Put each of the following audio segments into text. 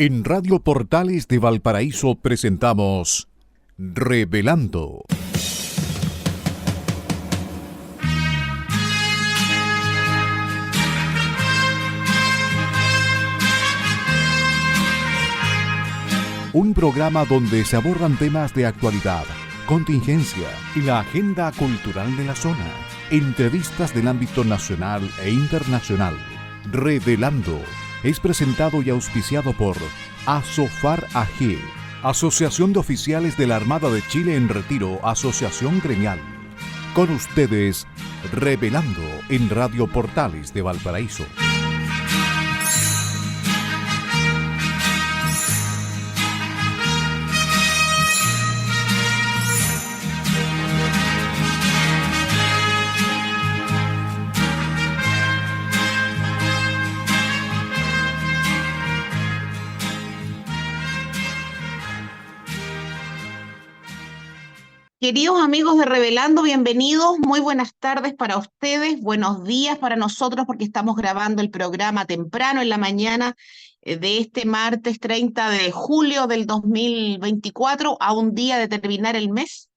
En Radio Portales de Valparaíso presentamos Revelando. Un programa donde se abordan temas de actualidad, contingencia y la agenda cultural de la zona. Entrevistas del ámbito nacional e internacional. Revelando es presentado y auspiciado por Asofar AG, Asociación de Oficiales de la Armada de Chile en Retiro, Asociación Gremial. Con ustedes, Revelando en Radio Portales de Valparaíso. Queridos amigos de Revelando, bienvenidos, muy buenas tardes para ustedes, buenos días para nosotros porque estamos grabando el programa temprano en la mañana de este martes 30 de julio del 2024, a un día de terminar el mes.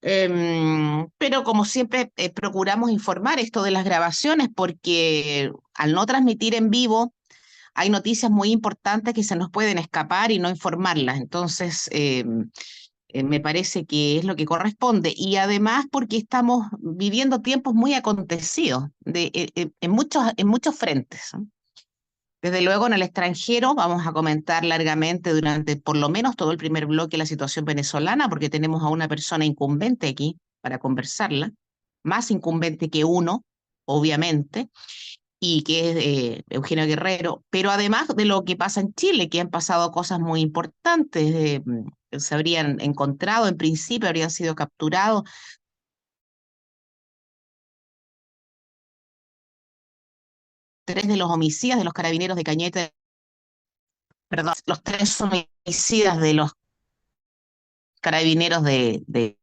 Pero como siempre procuramos informar esto de las grabaciones porque al no transmitir en vivo hay noticias muy importantes que se nos pueden escapar y no informarlas. Entonces, me parece que es lo que corresponde. Y además porque estamos viviendo tiempos muy acontecidos en muchos frentes, ¿no? Desde luego en el extranjero vamos a comentar largamente durante por lo menos todo el primer bloque la situación venezolana, porque tenemos a una persona incumbente aquí para conversarla, más incumbente que uno, obviamente, y que es Eugenio Guerrero, pero además de lo que pasa en Chile, que han pasado cosas muy importantes, se habrían encontrado, en principio habrían sido capturados tres de los homicidas de los carabineros de Cañete, perdón, los tres homicidas de los carabineros de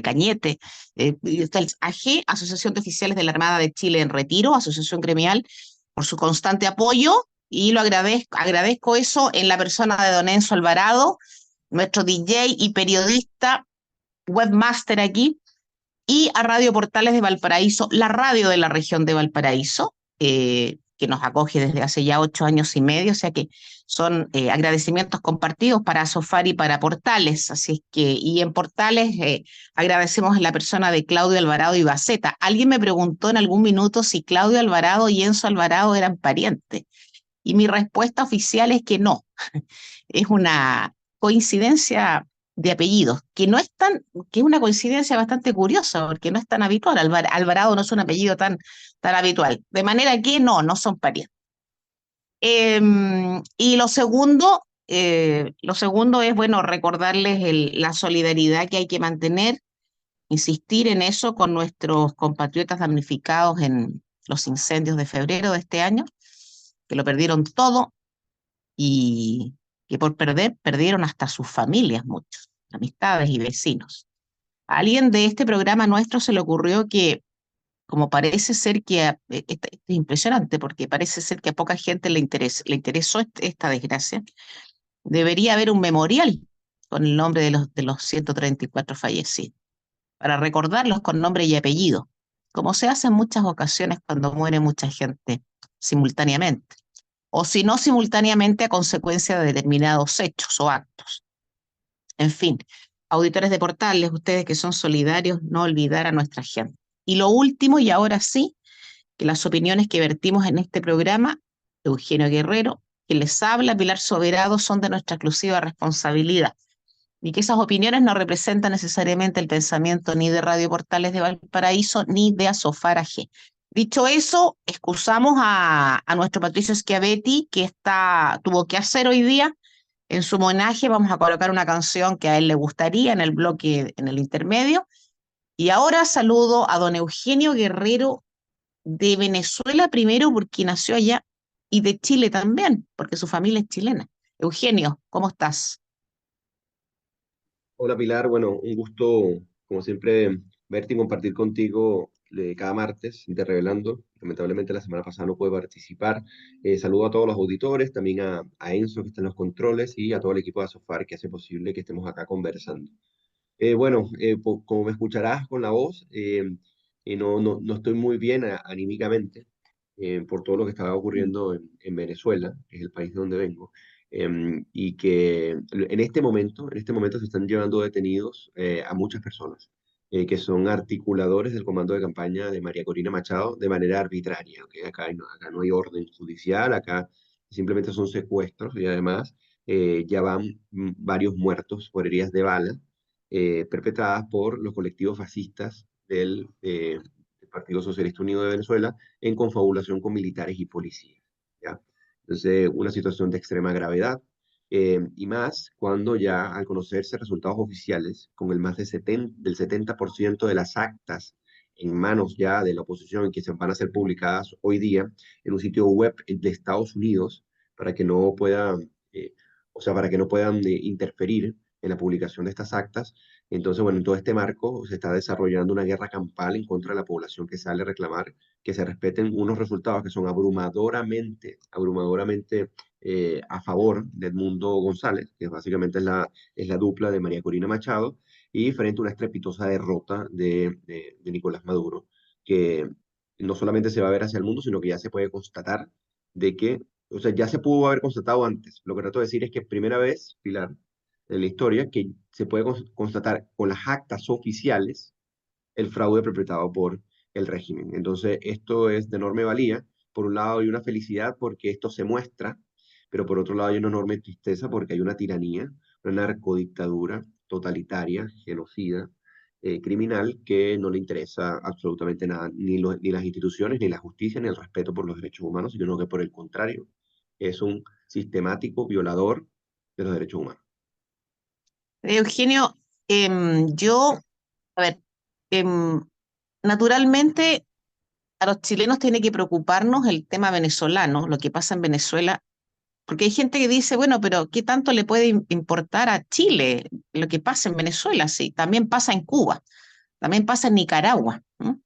Cañete. Está el AG, Asociación de Oficiales de la Armada de Chile en Retiro, Asociación Gremial, por su constante apoyo, y lo agradezco eso en la persona de don Enzo Alvarado, nuestro DJ y periodista, webmaster aquí, y a Radio Portales de Valparaíso, la radio de la región de Valparaíso, que nos acoge desde hace ya 8 años y medio, o sea que son agradecimientos compartidos para Sofar y para Portales, así es que, y en Portales agradecemos en la persona de Claudio Alvarado y Baceta. Alguien me preguntó en algún minuto si Claudio Alvarado y Enzo Alvarado eran parientes, y mi respuesta oficial es que no, es una coincidencia de apellidos, que es una coincidencia bastante curiosa, porque no es tan habitual. Alvarado no es un apellido tan habitual. De manera que no son parientes. Y lo segundo es, bueno, recordarles la solidaridad que hay que mantener, insistir en eso con nuestros compatriotas damnificados en los incendios de febrero de este año, que lo perdieron todo y que por perder perdieron hasta sus familias, muchos, amistades y vecinos. A alguien de este programa nuestro se le ocurrió que, como parece ser esto es impresionante, porque parece ser que a poca gente le interesó esta desgracia, debería haber un memorial con el nombre de los 134 fallecidos, para recordarlos con nombre y apellido, como se hace en muchas ocasiones cuando muere mucha gente simultáneamente, o si no simultáneamente a consecuencia de determinados hechos o actos. En fin, auditores de Portales, ustedes que son solidarios, no olvidar a nuestra gente. Y lo último, y ahora sí, que las opiniones que vertimos en este programa, Eugenio Guerrero, que les habla, Pilar Soberado, son de nuestra exclusiva responsabilidad, y que esas opiniones no representan necesariamente el pensamiento ni de Radio Portales de Valparaíso ni de Asofar AG. Dicho eso, excusamos a nuestro Patricio Schiavetti, que tuvo que hacer hoy día. En su homenaje vamos a colocar una canción que a él le gustaría en el bloque, en el intermedio. Y ahora saludo a don Eugenio Guerrero de Venezuela primero, porque nació allá, y de Chile también, porque su familia es chilena. Eugenio, ¿cómo estás? Hola Pilar, bueno, un gusto como siempre verte y compartir contigo cada martes de Revelando. Lamentablemente la semana pasada no pude participar. Saludo a todos los auditores, también a Enzo que está en los controles y a todo el equipo de Asofar que hace posible que estemos acá conversando. Bueno, como me escucharás con la voz, no estoy muy bien anímicamente por todo lo que estaba ocurriendo en Venezuela, que es el país de donde vengo, y que en este momento se están llevando detenidos a muchas personas que son articuladores del comando de campaña de María Corina Machado de manera arbitraria. ¿Ok? Acá no hay orden judicial, acá simplemente son secuestros y además ya van varios muertos por heridas de bala perpetradas por los colectivos fascistas del Partido Socialista Unido de Venezuela en confabulación con militares y policías. ¿Ya? Entonces, una situación de extrema gravedad. Y más cuando ya al conocerse resultados oficiales, con el más del 70% de las actas en manos ya de la oposición que se van a ser publicadas hoy día en un sitio web de Estados Unidos para que no puedan, o sea, para que no puedan interferir en la publicación de estas actas. Entonces, bueno, en todo este marco se está desarrollando una guerra campal en contra de la población que sale a reclamar que se respeten unos resultados que son abrumadoramente a favor de Edmundo González, que básicamente es la dupla de María Corina Machado, y frente a una estrepitosa derrota de Nicolás Maduro, que no solamente se va a ver hacia el mundo, sino que ya se puede constatar de que, o sea, ya se pudo haber constatado antes. Lo que trato de decir es que primera vez, Pilar, en la historia, que se puede constatar con las actas oficiales el fraude perpetrado por el régimen. Entonces, esto es de enorme valía. Por un lado hay una felicidad porque esto se muestra, pero por otro lado hay una enorme tristeza porque hay una tiranía, una narcodictadura totalitaria, genocida, criminal, que no le interesa absolutamente nada, ni las instituciones, ni la justicia, ni el respeto por los derechos humanos, sino que por el contrario, es un sistemático violador de los derechos humanos. Eugenio, yo, a ver, em, naturalmente a los chilenos tiene que preocuparnos el tema venezolano, lo que pasa en Venezuela, porque hay gente que dice, bueno, pero ¿qué tanto le puede importar a Chile lo que pasa en Venezuela? Sí, también pasa en Cuba, también pasa en Nicaragua. ¿No?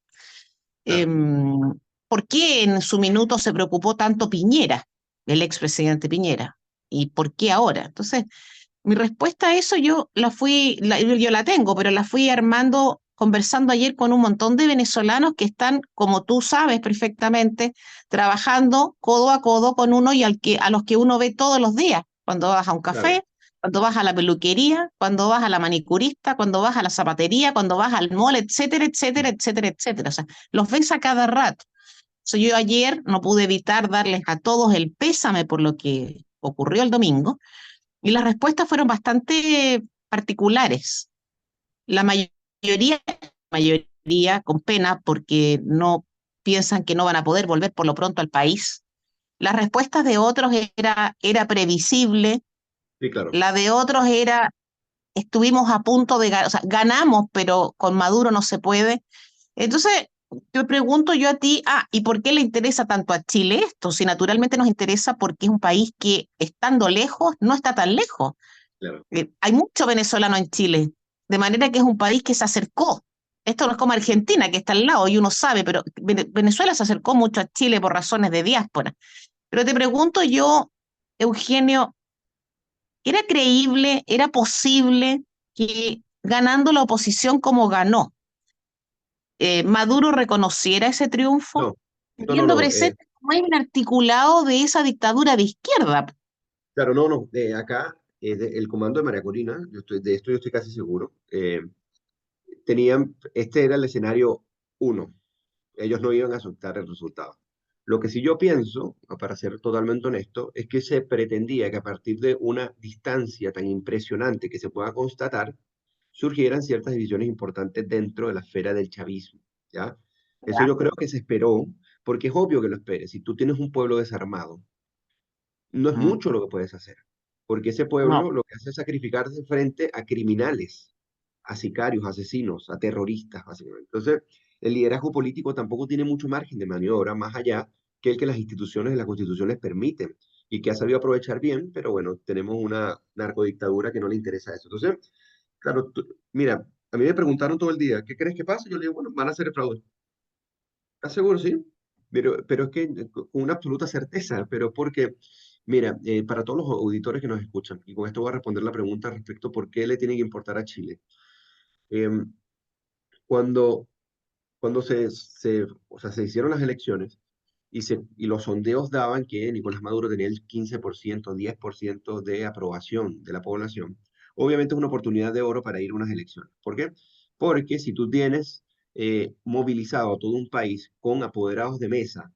Claro. Em, ¿Por qué en su minuto se preocupó tanto Piñera, el expresidente Piñera? ¿Y por qué ahora? Entonces, mi respuesta a eso yo la tengo, pero la fui armando conversando ayer con un montón de venezolanos que están, como tú sabes perfectamente, trabajando codo a codo con uno y a los que uno ve todos los días, cuando vas a un Claro. café, cuando vas a la peluquería, cuando vas a la manicurista, cuando vas a la zapatería, cuando vas al mall, etcétera, etcétera, etcétera, etcétera. O sea, los ves a cada rato. Yo ayer no pude evitar darles a todos el pésame por lo que ocurrió el domingo y las respuestas fueron bastante particulares. La mayoría con pena porque no piensan que no van a poder volver por lo pronto al país. Las respuestas de otros era previsible, Sí, claro. la de otros era estuvimos a punto de ganar, o sea, ganamos, pero con Maduro no se puede. Entonces, te pregunto yo a ti, ¿y por qué le interesa tanto a Chile esto? Si naturalmente nos interesa porque es un país que estando lejos no está tan lejos. Claro. Hay mucho venezolano en Chile, de manera que es un país que se acercó. Esto no es como Argentina, que está al lado y uno sabe, pero Venezuela se acercó mucho a Chile por razones de diáspora. Pero te pregunto yo, Eugenio, ¿era creíble, era posible que ganando la oposición como ganó, Maduro reconociera ese triunfo, No, teniendo no. presente cómo es el articulado de esa dictadura de izquierda? Claro, no. Acá, el comando de María Corina, de esto yo estoy casi seguro, este era el escenario uno. Ellos no iban a aceptar el resultado. Lo que sí yo pienso, para ser totalmente honesto, es que se pretendía que a partir de una distancia tan impresionante que se pueda constatar, surgieran ciertas divisiones importantes dentro de la esfera del chavismo, ¿ya? Eso Ya. yo creo que se esperó, porque es obvio que lo esperes. Si tú tienes un pueblo desarmado, no es Mm, mucho lo que puedes hacer, porque ese no, pueblo lo que hace es sacrificarse frente a criminales, a sicarios, asesinos, a terroristas, básicamente. Entonces, el liderazgo político tampoco tiene mucho margen de maniobra más allá que el que las instituciones de la Constitución les permiten y que ha sabido aprovechar bien, pero bueno, tenemos una narcodictadura que no le interesa eso. Entonces, claro, mira, a mí me preguntaron todo el día, ¿qué crees que pasa? Yo le digo, bueno, van a hacer el fraude. Aseguro, sí, pero es que con una absoluta certeza, pero porque, mira, para todos los auditores que nos escuchan, y con esto voy a responder la pregunta respecto a por qué le tiene que importar a Chile. Em, cuando o sea, se hicieron las elecciones y los sondeos daban que Nicolás Maduro tenía el 15%, 10% de aprobación de la población, obviamente es una oportunidad de oro para ir a unas elecciones. ¿Por qué? Porque si tú tienes movilizado a todo un país con apoderados de mesa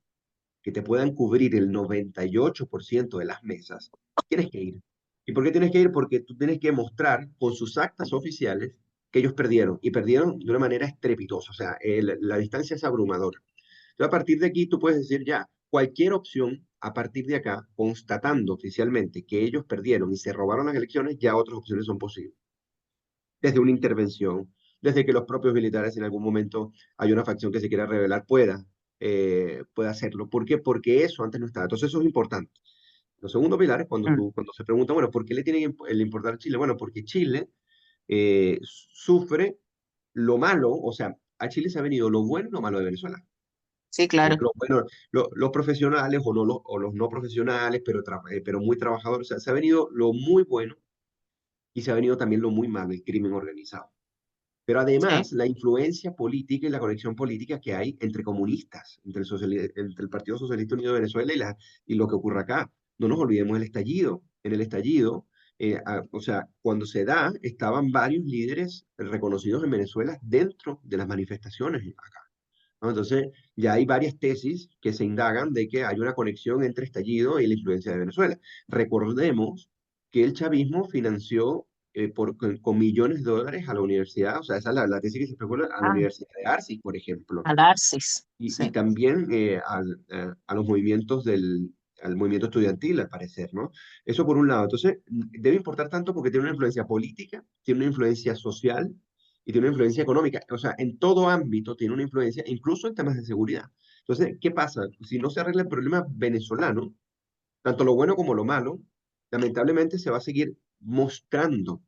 que te puedan cubrir el 98% de las mesas, tienes que ir. ¿Y por qué tienes que ir? Porque tú tienes que mostrar con sus actas oficiales que ellos perdieron y perdieron de una manera estrepitosa. O sea, la distancia es abrumadora. Entonces, a partir de aquí tú puedes decir ya, cualquier opción a partir de acá, constatando oficialmente que ellos perdieron y se robaron las elecciones, ya otras opciones son posibles. Desde una intervención, desde que los propios militares en algún momento hay una facción que se quiera rebelar, pueda hacerlo. ¿Por qué? Porque eso antes no estaba. Entonces eso es importante. Lo segundo pilar es Mm. cuando se pregunta, bueno, ¿por qué le tiene el importar a Chile? Bueno, porque Chile sufre lo malo, o sea, a Chile se ha venido lo bueno y lo malo de Venezuela. Sí, claro. Bueno, los profesionales o los no profesionales, pero muy trabajadores, o sea, se ha venido lo muy bueno y se ha venido también lo muy malo, el crimen organizado. Pero Sí. además, la influencia política y la conexión política que hay entre comunistas, entre el Partido Socialista Unido de Venezuela y lo que ocurre acá. No nos olvidemos el estallido. En el estallido, o sea, cuando se da, estaban varios líderes reconocidos en Venezuela dentro de las manifestaciones acá, ¿no? Entonces, ya hay varias tesis que se indagan de que hay una conexión entre estallido y la influencia de Venezuela. Recordemos que el chavismo financió con millones de dólares a la universidad, o sea, esa es la tesis que se especula, a la Ah, Universidad de Arcis, por ejemplo, al Arcis. y Sí. también a los movimientos al movimiento estudiantil, al parecer, ¿no? Eso por un lado. Entonces, debe importar tanto porque tiene una influencia política, tiene una influencia social y tiene una influencia económica. O sea, en todo ámbito tiene una influencia, incluso en temas de seguridad. Entonces, ¿qué pasa? Si no se arregla el problema venezolano, tanto lo bueno como lo malo, lamentablemente se va a seguir mostrando.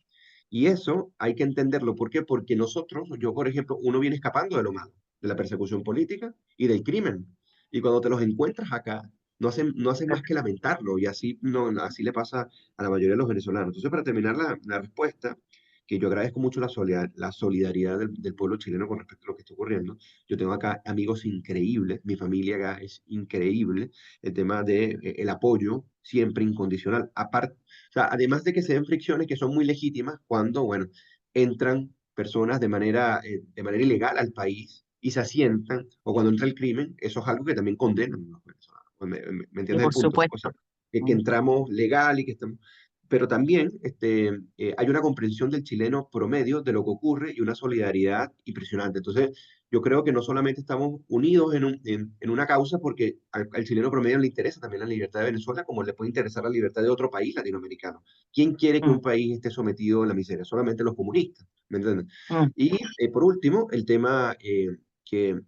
Y eso hay que entenderlo. ¿Por qué? Porque nosotros, yo por ejemplo, uno viene escapando de lo malo, de la persecución política y del crimen. Y cuando te los encuentras acá, no hacen más que lamentarlo. Y así, no, así le pasa a la mayoría de los venezolanos. Entonces, para terminar la respuesta, que yo agradezco mucho la solidaridad del pueblo chileno con respecto a lo que está ocurriendo. Yo tengo acá amigos increíbles, mi familia acá es increíble, el tema de el apoyo siempre incondicional. Aparte, o sea, además de que se den fricciones que son muy legítimas cuando, bueno, entran personas de manera ilegal al país y se asientan, o cuando entra el crimen, eso es algo que también condenan los venezolanos. ¿Me Y entiendes el por punto? O sea, supuesto. que Mm. entramos legal y que estamos... Pero también hay una comprensión del chileno promedio de lo que ocurre y una solidaridad impresionante. Entonces, yo creo que no solamente estamos unidos en una causa porque al chileno promedio le interesa también la libertad de Venezuela, como le puede interesar la libertad de otro país latinoamericano. ¿Quién quiere que Mm. un país esté sometido a la miseria? Solamente los comunistas, ¿me entienden? Mm. Y por último, el tema que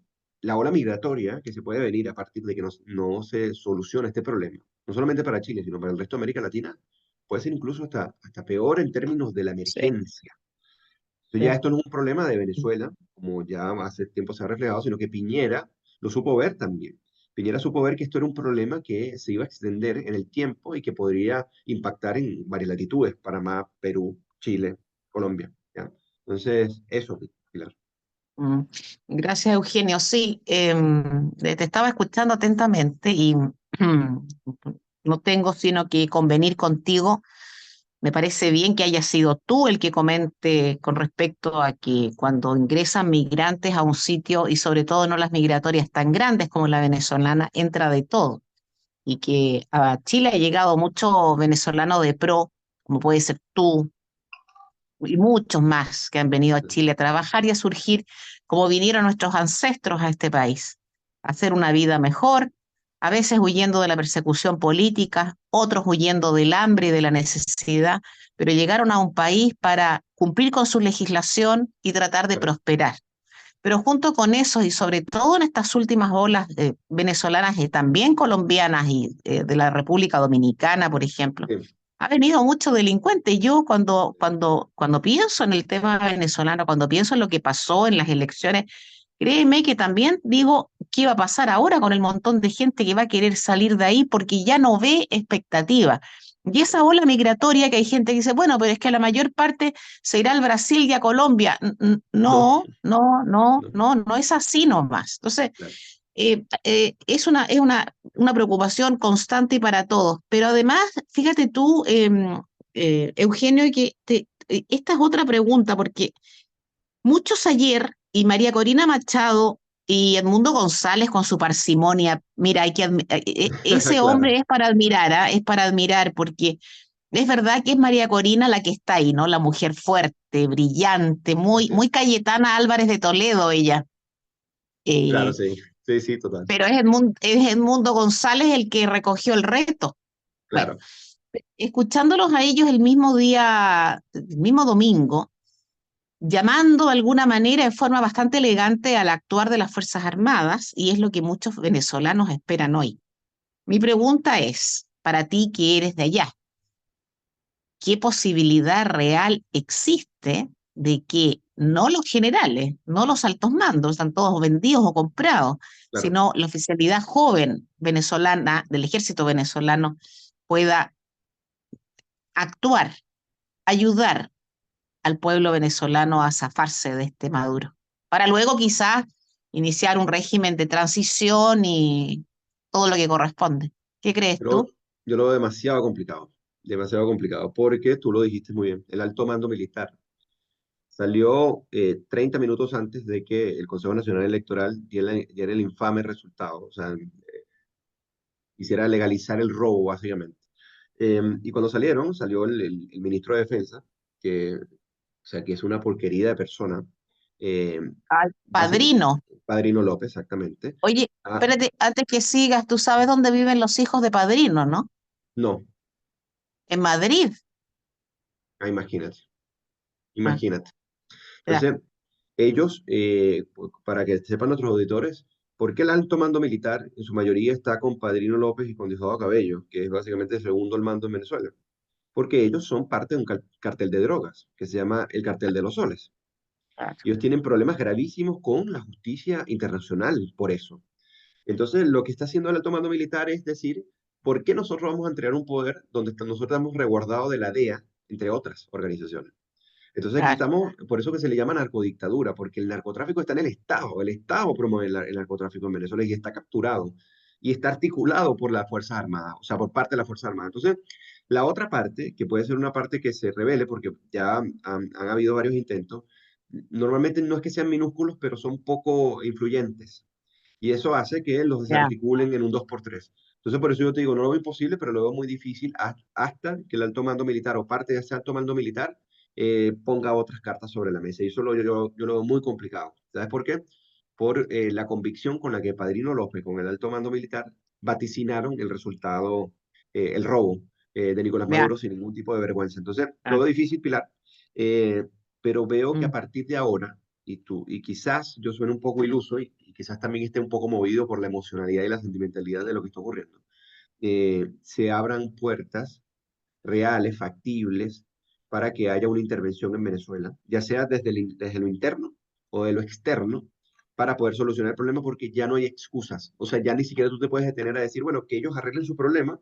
la ola migratoria que se puede venir a partir de que no se solucione este problema, no solamente para Chile, sino para el resto de América Latina, puede ser incluso hasta peor en términos de la Sí, emergencia. Entonces ya sí. esto no es un problema de Venezuela, como ya hace tiempo se ha reflejado, sino que Piñera lo supo ver también. Piñera supo ver que esto era un problema que se iba a extender en el tiempo y que podría impactar en varias latitudes, Panamá, Perú, Chile, Colombia. ¿Ya? Entonces, eso, Pilar. Mm. Gracias, Eugenio. Sí, te estaba escuchando atentamente y no tengo sino que convenir contigo. Me parece bien que hayas sido tú el que comente con respecto a que cuando ingresan migrantes a un sitio, y sobre todo no las migratorias tan grandes como la venezolana, entra de todo. Y que a Chile ha llegado mucho venezolano de pro, como puede ser tú, y muchos más que han venido a Chile a trabajar y a surgir como vinieron nuestros ancestros a este país, a hacer una vida mejor, a veces huyendo de la persecución política, otros huyendo del hambre y de la necesidad, pero llegaron a un país para cumplir con su legislación y tratar de prosperar. Pero junto con eso, y sobre todo en estas últimas olas venezolanas y también colombianas y de la República Dominicana, por ejemplo, Sí, ha venido mucho delincuente. Yo cuando pienso en el tema venezolano, cuando pienso en lo que pasó en las elecciones, créeme que también digo, ¿qué va a pasar ahora con el montón de gente que va a querer salir de ahí porque ya no ve expectativa? Y esa ola migratoria que hay gente que dice, bueno, pero es que la mayor parte se irá al Brasil y a Colombia. No, No, no, no, no, no, no es así nomás. Entonces, claro. es una preocupación constante y para todos. Pero además, fíjate tú, Eugenio, esta es otra pregunta, porque muchos ayer, y María Corina Machado y Edmundo González con su parsimonia, mira, ese Claro, hombre es para admirar, ¿ah? Es para admirar, porque es verdad que es María Corina la que está ahí, ¿no? La mujer fuerte, brillante, muy, así muy es. Cayetana Álvarez de Toledo, ella. Claro, Eh, sí, sí, sí, total. pero es Edmundo González el que recogió el reto. Bueno, Claro, escuchándolos a ellos el mismo día, el mismo domingo, llamando de alguna manera en forma bastante elegante al actuar de las Fuerzas Armadas, y es lo que muchos venezolanos esperan hoy. Mi pregunta es, para ti que eres de allá, ¿qué posibilidad real existe de que no los generales, no los altos mandos, están todos vendidos o comprados, claro. sino la oficialidad joven venezolana del ejército venezolano pueda actuar, ayudar al pueblo venezolano a zafarse de este Maduro, para luego quizás iniciar un régimen de transición y todo lo que corresponde? ¿Qué crees Pero tú? yo lo veo demasiado complicado, porque tú lo dijiste muy bien, el alto mando militar salió 30 minutos antes de que el Consejo Nacional Electoral diera el infame resultado, o sea, quisiera legalizar el robo, básicamente. Y cuando salió el ministro de Defensa, o sea, que es una porquería de persona, eh, Al básicamente, padrino. Padrino López, exactamente. Oye, Ah, espérate, antes que sigas, tú sabes dónde viven los hijos de Padrino, ¿no? no, En Madrid. imagínate, Ah, imagínate. ya, Entonces, ellos, para que sepan nuestros auditores, ¿por qué el alto mando militar en su mayoría está con Padrino López y con Diosdado Cabello, que es básicamente el segundo al mando en Venezuela? Porque ellos son parte de un cartel de drogas que se llama el Cartel de los Soles. claro. Ellos tienen problemas gravísimos con la justicia internacional por eso. Entonces, lo que está haciendo el alto mando militar es decir, ¿por qué nosotros vamos a entregar un poder donde nosotros estamos resguardados de la DEA, entre otras organizaciones? Entonces aquí Claro. estamos, por eso que se le llama narcodictadura, porque el narcotráfico está en el Estado promueve el narcotráfico en Venezuela y está capturado y está articulado por las Fuerzas Armadas, o sea, por parte de las Fuerzas Armadas. Entonces, la otra parte, que puede ser una parte que se revele, porque ya han habido varios intentos, normalmente no es que sean minúsculos, pero son poco influyentes. Y eso hace que los Ya. desarticulen en un 2x3. Entonces, por eso yo te digo, no lo veo imposible, pero lo veo muy difícil hasta que el alto mando militar o parte de ese alto mando militar ponga otras cartas sobre la mesa. Y eso yo lo veo muy complicado. ¿Sabes por qué? Por la convicción con la que Padrino López, con el alto mando militar, vaticinaron el resultado, el robo de Nicolás Ya. Maduro sin ningún tipo de vergüenza. Entonces, lo Ah, veo difícil, Pilar, eh, pero veo que a mm, partir de ahora, y quizás yo suene un poco iluso y quizás también esté un poco movido por la emocionalidad y la sentimentalidad de lo que está ocurriendo, se abran puertas reales, factibles, para que haya una intervención en Venezuela, ya sea desde lo interno o de lo externo, para poder solucionar el problema, porque ya no hay excusas. O sea, ya ni siquiera tú te puedes detener a decir, bueno, que ellos arreglen su problema,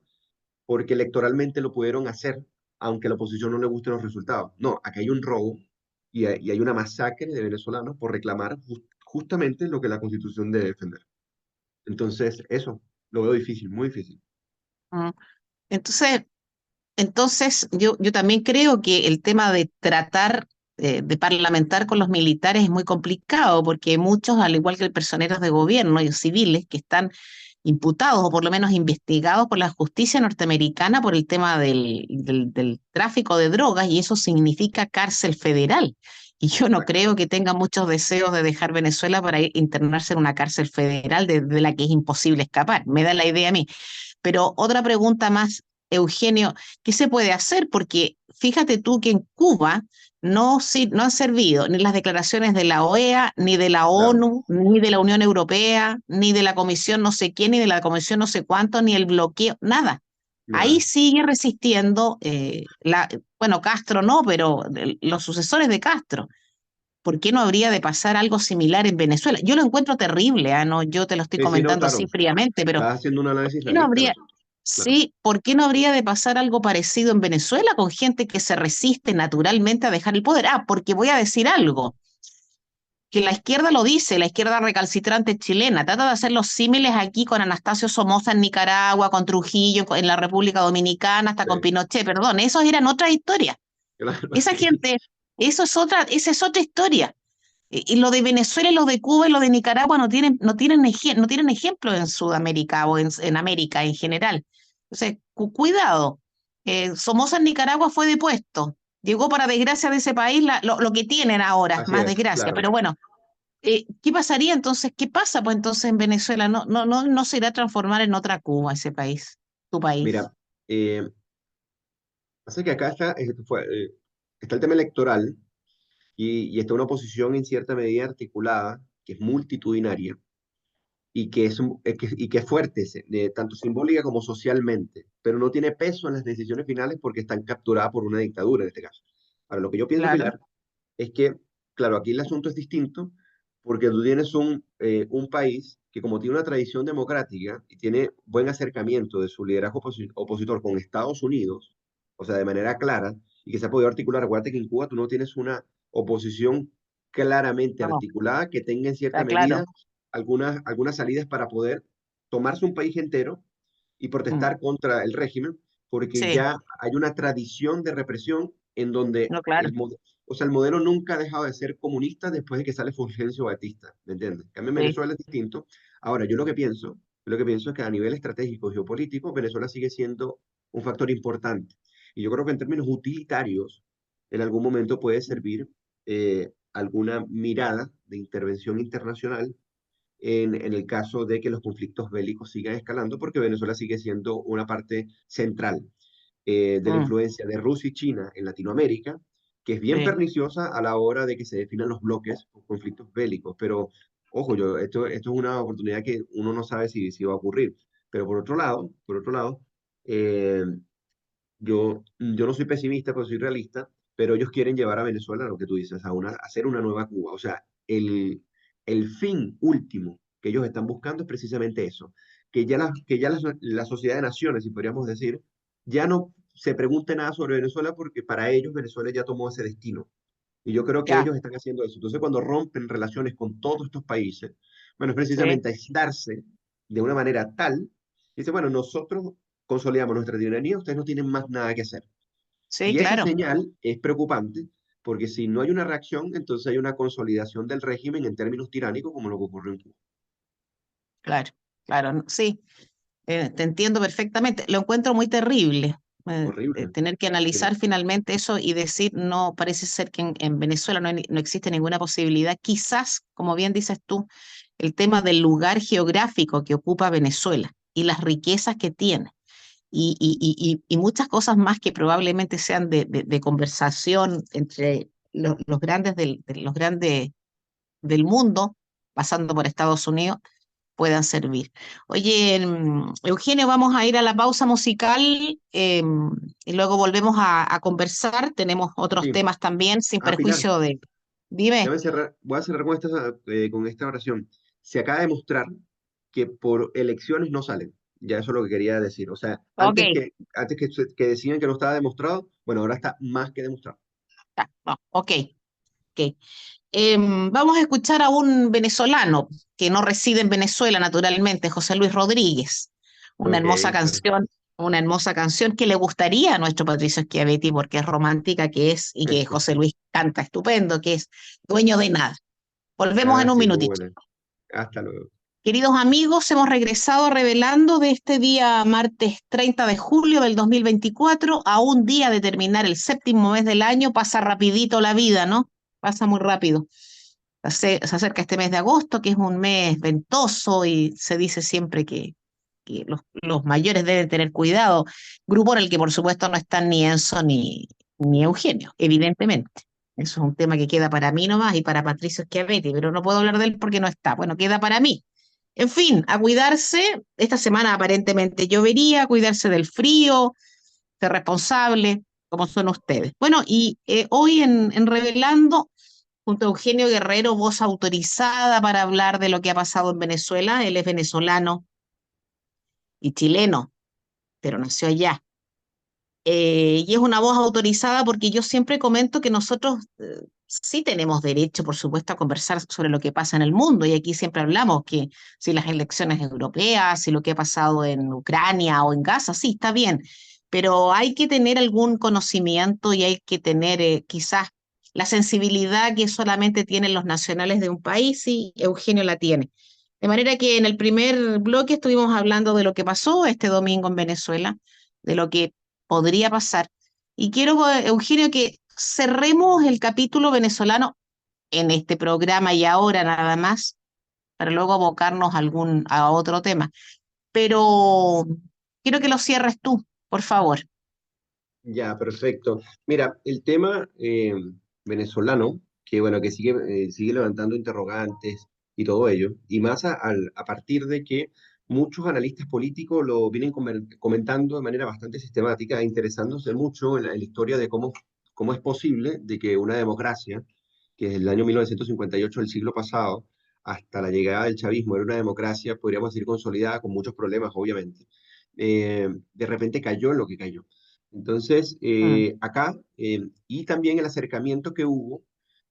porque electoralmente lo pudieron hacer, aunque a la oposición no le gusten los resultados. No, aquí hay un robo y hay una masacre de venezolanos por reclamar justamente lo que la Constitución debe defender. Entonces, eso lo veo difícil, muy difícil. mm. Entonces, yo también creo que el tema de tratar de parlamentar con los militares es muy complicado, porque muchos, al igual que el personeros de gobierno y civiles, que están imputados o por lo menos investigados por la justicia norteamericana por el tema del tráfico de drogas, y eso significa cárcel federal. Y yo no creo Exactamente. que tenga muchos deseos de dejar Venezuela para internarse en una cárcel federal de la que es imposible escapar. Me da la idea a mí. Pero otra pregunta más, Eugenio, ¿qué se puede hacer? Porque fíjate tú que en Cuba no han servido ni las declaraciones de la OEA, ni de la Claro, ONU, ni de la Unión Europea, ni de la Comisión no sé quién, ni de la Comisión no sé cuánto, ni el bloqueo, nada. Ahí nada. sigue resistiendo, bueno, Castro no, pero los sucesores de Castro. ¿por qué no habría de pasar algo similar en Venezuela? Yo lo encuentro terrible, no, yo te lo estoy Sí, sí, no, comentando claro. así fríamente, pero Estás haciendo un ¿por análisis qué no realista del habría, asunto. Claro. sí, ¿por qué no habría de pasar algo parecido en Venezuela con gente que se resiste naturalmente a dejar el poder? Porque voy a decir algo, que la izquierda lo dice, la izquierda recalcitrante chilena, trata de hacer los símiles aquí con Anastasio Somoza en Nicaragua, con Trujillo en la República Dominicana, hasta con Sí, Pinochet, perdón, esos eran otras historias. claro. Esa gente, esa es otra historia. Y lo de Venezuela y lo de Cuba y lo de Nicaragua no tienen ejemplo en Sudamérica o en América en general. Entonces, cuidado. Somoza en Nicaragua fue depuesto. Llegó para desgracia de ese país lo que tienen ahora, Así más es, desgracia. claro. Pero bueno, ¿qué pasaría entonces? ¿Qué pasa pues entonces en Venezuela? No se irá a transformar en otra Cuba ese país, tu país. Mira, pasa que acá está el tema electoral y está una oposición en cierta medida articulada, que es multitudinaria y que y que es fuerte, tanto simbólica como socialmente, pero no tiene peso en las decisiones finales porque están capturadas por una dictadura en este caso. Ahora, lo que yo pienso, Claro. Pilar, es que, claro, aquí el asunto es distinto porque tú tienes un país que como tiene una tradición democrática y tiene buen acercamiento de su liderazgo opositor con Estados Unidos, o sea, de manera clara, y que se ha podido articular. Acuérdate que en Cuba tú no tienes una oposición claramente No, articulada que tenga en cierta está claro. medida algunas salidas para poder tomarse un país entero y Mm. protestar contra el régimen, porque Sí, ya hay una tradición de represión en donde no, claro. o sea, el modelo nunca ha dejado de ser comunista después de que sale Fulgencio Batista, ¿me entiendes? En cambio, en Sí. Venezuela es distinto. Ahora, lo que pienso es que a nivel estratégico, geopolítico, Venezuela sigue siendo un factor importante. Y yo creo que en términos utilitarios, en algún momento puede servir alguna mirada de intervención internacional en el caso de que los conflictos bélicos sigan escalando, porque Venezuela sigue siendo una parte central de la Mm, influencia de Rusia y China en Latinoamérica, que es bien sí. perniciosa a la hora de que se definan los bloques o conflictos bélicos. Pero, ojo, esto es una oportunidad que uno no sabe si va a ocurrir. Pero por otro lado, eh, yo no soy pesimista, pero soy realista, pero ellos quieren llevar a Venezuela, a lo que tú dices, a hacer una nueva Cuba. O sea, el fin último que ellos están buscando es precisamente eso, la sociedad de naciones, si podríamos decir, ya no se pregunte nada sobre Venezuela porque para ellos Venezuela ya tomó ese destino. Y yo creo que Ya, ellos están haciendo eso. Entonces, cuando rompen relaciones con todos estos países, bueno, es sí, precisamente aislarse de una manera tal, dice, bueno, nosotros consolidamos nuestra tiranía, ustedes no tienen más nada que hacer. sí, Y esa claro, señal es preocupante porque si no hay una reacción, entonces hay una consolidación del régimen en términos tiránicos como lo que ocurrió en Cuba. claro, claro, sí, te entiendo perfectamente. Lo encuentro muy terrible, Horrible. tener que Sí. analizar finalmente eso y decir, no, parece ser que en Venezuela no existe ninguna posibilidad. Quizás, como bien dices tú, el tema del lugar geográfico que ocupa Venezuela y las riquezas que tiene. Y muchas cosas más que probablemente sean de conversación entre los grandes de los grandes del mundo, pasando por Estados Unidos, puedan servir. Oye, Eugenio, vamos a ir a la pausa musical y luego volvemos a conversar. Tenemos otros Sí. temas también, sin Pilar, perjuicio de... Dime. voy a cerrar con esta oración. Se acaba de mostrar que por elecciones no salen. Ya eso es lo que quería decir. O sea, Ok, que decían que no estaba demostrado, bueno, ahora está más que demostrado. ya, no, ok, ok. Vamos a escuchar a un venezolano que no reside en Venezuela, naturalmente, José Luis Rodríguez. Una Ok, hermosa claro. canción, una hermosa canción que le gustaría a nuestro Patricio Schiavetti porque es romántica que es y que José Luis canta estupendo, que es Dueño de Nada. Volvemos Ah, en un sin minutito. duda. Hasta luego. Queridos amigos, hemos regresado revelando de este día martes 30 de julio del 2024 a un día de terminar el séptimo mes del año. Pasa rapidito la vida, ¿no? Pasa muy rápido. Se acerca este mes de agosto, que es un mes ventoso y se dice siempre que los mayores deben tener cuidado. Grupo en el que por supuesto no están ni Enzo ni Eugenio, evidentemente. Eso es un tema que queda para mí nomás y para Patricio Schiavetti, pero no puedo hablar de él porque no está. Bueno, queda para mí. En fin, a cuidarse. Esta semana aparentemente llovería, a cuidarse del frío, ser responsable, como son ustedes. Bueno, y hoy en Revelando junto a Eugenio Guerrero, voz autorizada para hablar de lo que ha pasado en Venezuela. Él es venezolano y chileno, pero nació allá. Y es una voz autorizada porque yo siempre comento que nosotros sí tenemos derecho, por supuesto, a conversar sobre lo que pasa en el mundo. Y aquí siempre hablamos que si las elecciones europeas, si lo que ha pasado en Ucrania o en Gaza, sí, está bien. Pero hay que tener algún conocimiento y hay que tener quizás la sensibilidad que solamente tienen los nacionales de un país y Eugenio la tiene. De manera que en el primer bloque estuvimos hablando de lo que pasó este domingo en Venezuela, de lo que podría pasar. Y quiero, Eugenio, que cerremos el capítulo venezolano en este programa y ahora nada más, para luego abocarnos a otro tema. Pero quiero que lo cierres tú, por favor. Ya, perfecto. Mira, el tema venezolano, que bueno, que sigue levantando interrogantes y todo ello, y más a partir de que muchos analistas políticos lo vienen comentando de manera bastante sistemática, e interesándose mucho en la historia de cómo es posible de que una democracia, que desde el año 1958 del siglo pasado, hasta la llegada del chavismo, era una democracia, podríamos decir, consolidada, con muchos problemas, obviamente, de repente cayó en lo que cayó. Entonces, Mm. acá, y también el acercamiento que hubo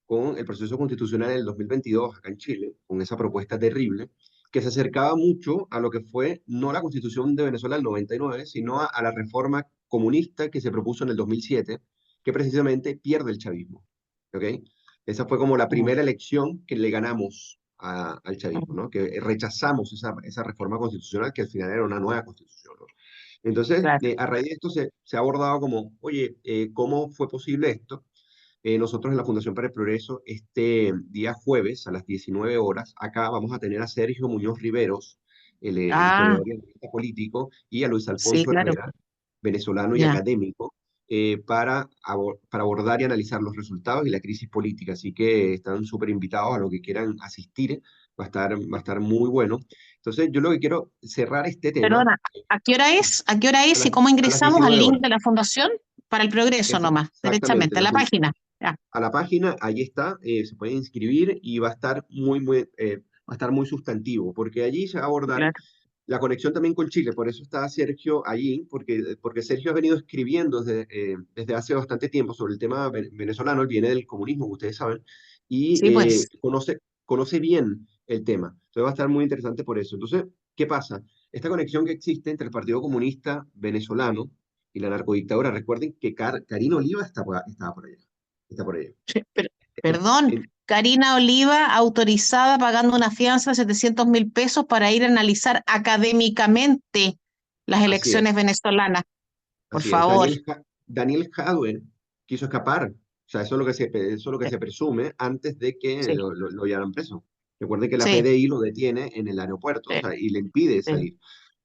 con el proceso constitucional del 2022 acá en Chile, con esa propuesta terrible, que se acercaba mucho a lo que fue no la constitución de Venezuela del 99, sino a la reforma comunista que se propuso en el 2007, que precisamente pierde el chavismo. ¿Ok? Esa fue como la Mm. primera elección que le ganamos al chavismo, Mm. ¿no? Que rechazamos esa reforma constitucional que al final era una nueva constitución, ¿no? Entonces, Claro. a raíz de esto se ha abordado como, oye, ¿cómo fue posible esto? Nosotros en la Fundación para el Progreso, este día jueves a las 19 horas, acá vamos a tener a Sergio Muñoz Riveros, el Ah, historiador y analista político, y a Luis sí, Alfonso claro. Herrera, venezolano y Ya. académico, para abordar y analizar los resultados y la crisis política. Así que están súper invitados a los que quieran asistir, va a estar muy bueno. Entonces, yo lo que quiero cerrar este tema Perdona, ¿a qué hora es? ¿A qué hora a es y las, cómo a las ingresamos al 19 link horas. de la Fundación para el Progreso nomás, Exactamente, derechamente, a la página? Ya, a la página, ahí está, se puede inscribir y va a estar muy sustantivo, porque allí se va a abordar claro. la conexión también con Chile, por eso está Sergio allí, porque Sergio ha venido escribiendo desde hace bastante tiempo sobre el tema venezolano, él viene del comunismo, como ustedes saben, y Sí, pues. conoce bien el tema. Entonces va a estar muy interesante por eso. Entonces, ¿qué pasa? Esta conexión que existe entre el Partido Comunista Venezolano y la narcodictadura, recuerden que Karina Oliva estaba por allá, está por allá. Sí, En- perdón, en- Karina Oliva autorizada pagando una fianza de 700.000 pesos para ir a analizar académicamente las así elecciones es. venezolanas. Por Así es, favor. Daniel Jadwe quiso escapar. O sea, eso es lo que Sí, se presume antes de que sí, lo llevaran preso. Recuerde que la sí, PDI lo detiene en el aeropuerto, o sí, sea, y le impide sí. salir. Mm.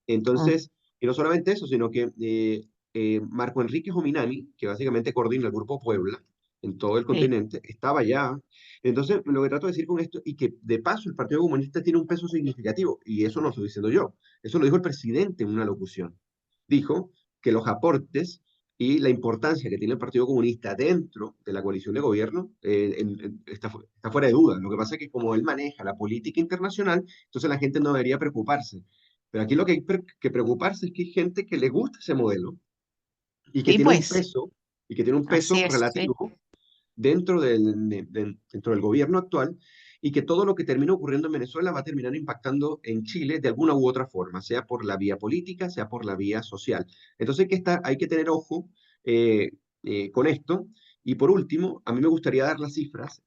Entonces, y no solamente eso, sino que Marco Enrique Jominani, que básicamente coordina el Grupo Puebla en todo el Sí, continente, estaba allá. Entonces, lo que trato de decir con esto, y que de paso el Partido Comunista tiene un peso significativo, y eso no lo estoy diciendo yo, eso lo dijo el presidente en una locución. Dijo que los aportes y la importancia que tiene el Partido Comunista dentro de la coalición de gobierno está fuera de duda. Lo que pasa es que como él maneja la política internacional, entonces la gente no debería preocuparse. Pero aquí lo que hay que preocuparse es que hay gente que le gusta ese modelo y que sí, tiene un pues. peso, y que tiene un Así peso es, sí. relativo dentro del gobierno actual, y que todo lo que termina ocurriendo en Venezuela va a terminar impactando en Chile de alguna u otra forma, sea por la vía política, sea por la vía social. Entonces hay que tener ojo eh, con esto. Y por último, a mí me gustaría dar las cifras,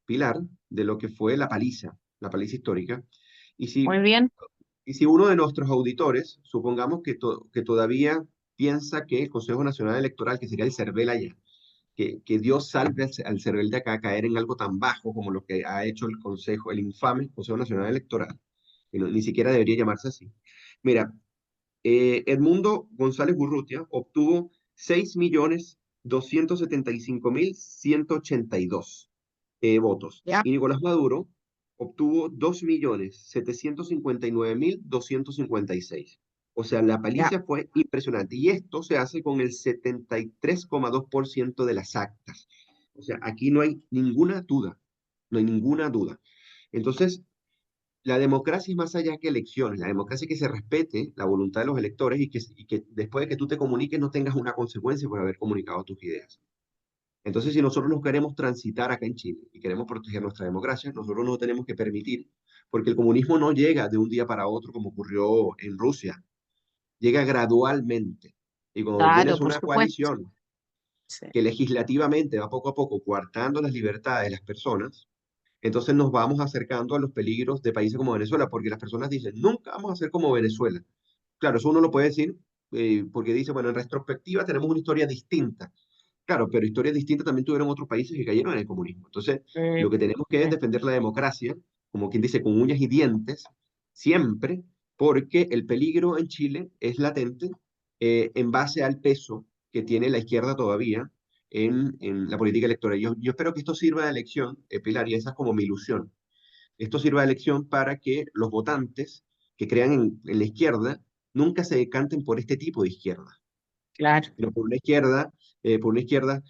Pilar, de lo que fue la paliza histórica. Y Muy si, bien. y si uno de nuestros auditores, supongamos que todavía piensa que el Consejo Nacional Electoral, que sería el CERVEL allá, que Dios salve al CERVEL de acá a caer en algo tan bajo como lo que ha hecho el Consejo, el infame Consejo Nacional Electoral, que ni siquiera debería llamarse así. Mira, Edmundo González Urrutia obtuvo 6.275.182 votos, Ya, y Nicolás Maduro obtuvo 2.759.256. O sea, la ya. paliza fue impresionante. Y esto se hace con el 73,2% de las actas. O sea, aquí no hay ninguna duda. no hay ninguna duda. Entonces, la democracia es más allá que elecciones, la democracia es que se respete la voluntad de los electores y que después de que tú te comuniques no tengas una consecuencia por haber comunicado tus ideas. Entonces, si nosotros nos queremos transitar acá en Chile y queremos proteger nuestra democracia, nosotros no tenemos que permitir, porque el comunismo no llega de un día para otro como ocurrió en Rusia, llega gradualmente. Y cuando Claro, tienes por una supuesto. coalición Sí. que legislativamente va poco a poco coartando las libertades de las personas, entonces nos vamos acercando a los peligros de países como Venezuela, porque las personas dicen, nunca vamos a ser como Venezuela. Claro, eso uno lo puede decir porque dice, bueno, en retrospectiva tenemos una historia distinta. Claro, pero historias distintas también tuvieron otros países que cayeron en el comunismo. Entonces, lo que tenemos que es Sí. defender la democracia, como quien dice, con uñas y dientes, siempre, porque el peligro en Chile es latente en base al peso que tiene la izquierda todavía en la política electoral. Yo espero que esto sirva de elección, Pilar, y esa es como mi ilusión. Esto sirva de elección para que los votantes que crean en la izquierda nunca se decanten por este tipo de izquierda, Claro. sino por una izquierda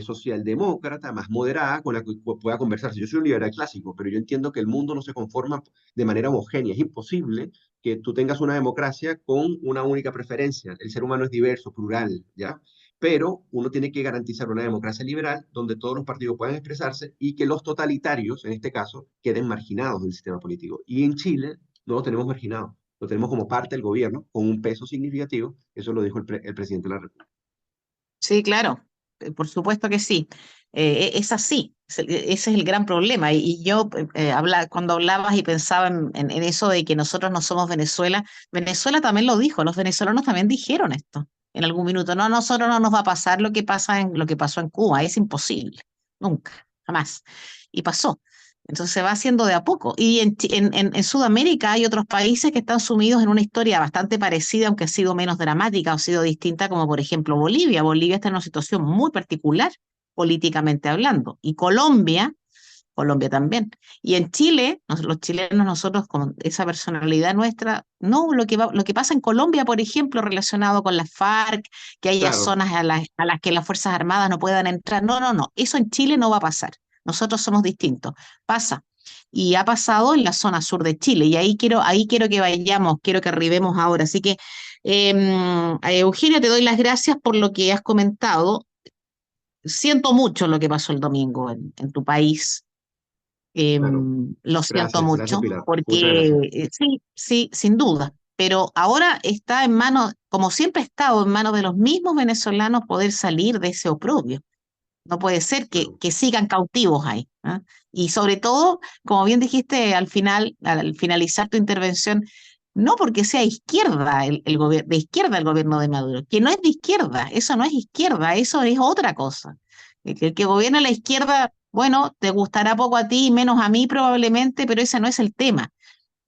socialdemócrata, más moderada, con la que pueda conversarse. Yo soy un liberal clásico, pero yo entiendo que el mundo no se conforma de manera homogénea. Es imposible que tú tengas una democracia con una única preferencia. El ser humano es diverso, plural, ¿ya? Pero uno tiene que garantizar una democracia liberal donde todos los partidos puedan expresarse y que los totalitarios, en este caso, queden marginados del sistema político. Y en Chile no lo tenemos marginado, lo tenemos como parte del gobierno, con un peso significativo. Eso lo dijo el presidente de la República. Sí, claro, por supuesto que sí. Es así, ese es el gran problema. Y yo, cuando hablabas y pensaba en eso de que nosotros no somos Venezuela, Venezuela también lo dijo, los venezolanos también dijeron esto en algún minuto. No, a nosotros no nos va a pasar lo que pasó en Cuba, es imposible, nunca, jamás. Y pasó. Entonces se va haciendo de a poco. Y en Sudamérica hay otros países que están sumidos en una historia bastante parecida, aunque ha sido menos dramática o ha sido distinta, como por ejemplo Bolivia. Bolivia está en una situación muy particular, políticamente hablando. Y Colombia también. Y en Chile, los chilenos, nosotros con esa personalidad nuestra, no, lo que pasa en Colombia, por ejemplo, relacionado con las FARC, que haya Claro, zonas a las que las Fuerzas Armadas no puedan entrar. No, no, no. Eso en Chile no va a pasar. Nosotros somos distintos. Pasa. Y ha pasado en la zona sur de Chile. Y ahí quiero que vayamos, quiero que arribemos ahora. Así que, Eugenia, te doy las gracias por lo que has comentado. Siento mucho lo que pasó el domingo en tu país. claro. Lo siento Gracias mucho, Pilar. Muchas porque gracias. sí, sí, sin duda. Pero ahora está en manos, como siempre ha estado en manos de los mismos venezolanos, poder salir de ese oprobio. No puede ser Claro, que sigan cautivos ahí. ¿Ah? Y sobre todo, como bien dijiste al finalizar tu intervención, no porque sea izquierda el gobierno, de izquierda el gobierno de Maduro, que no es de izquierda, eso no es izquierda, eso es otra cosa. El que gobierna la izquierda, bueno, te gustará poco a ti y menos a mí probablemente, pero ese no es el tema.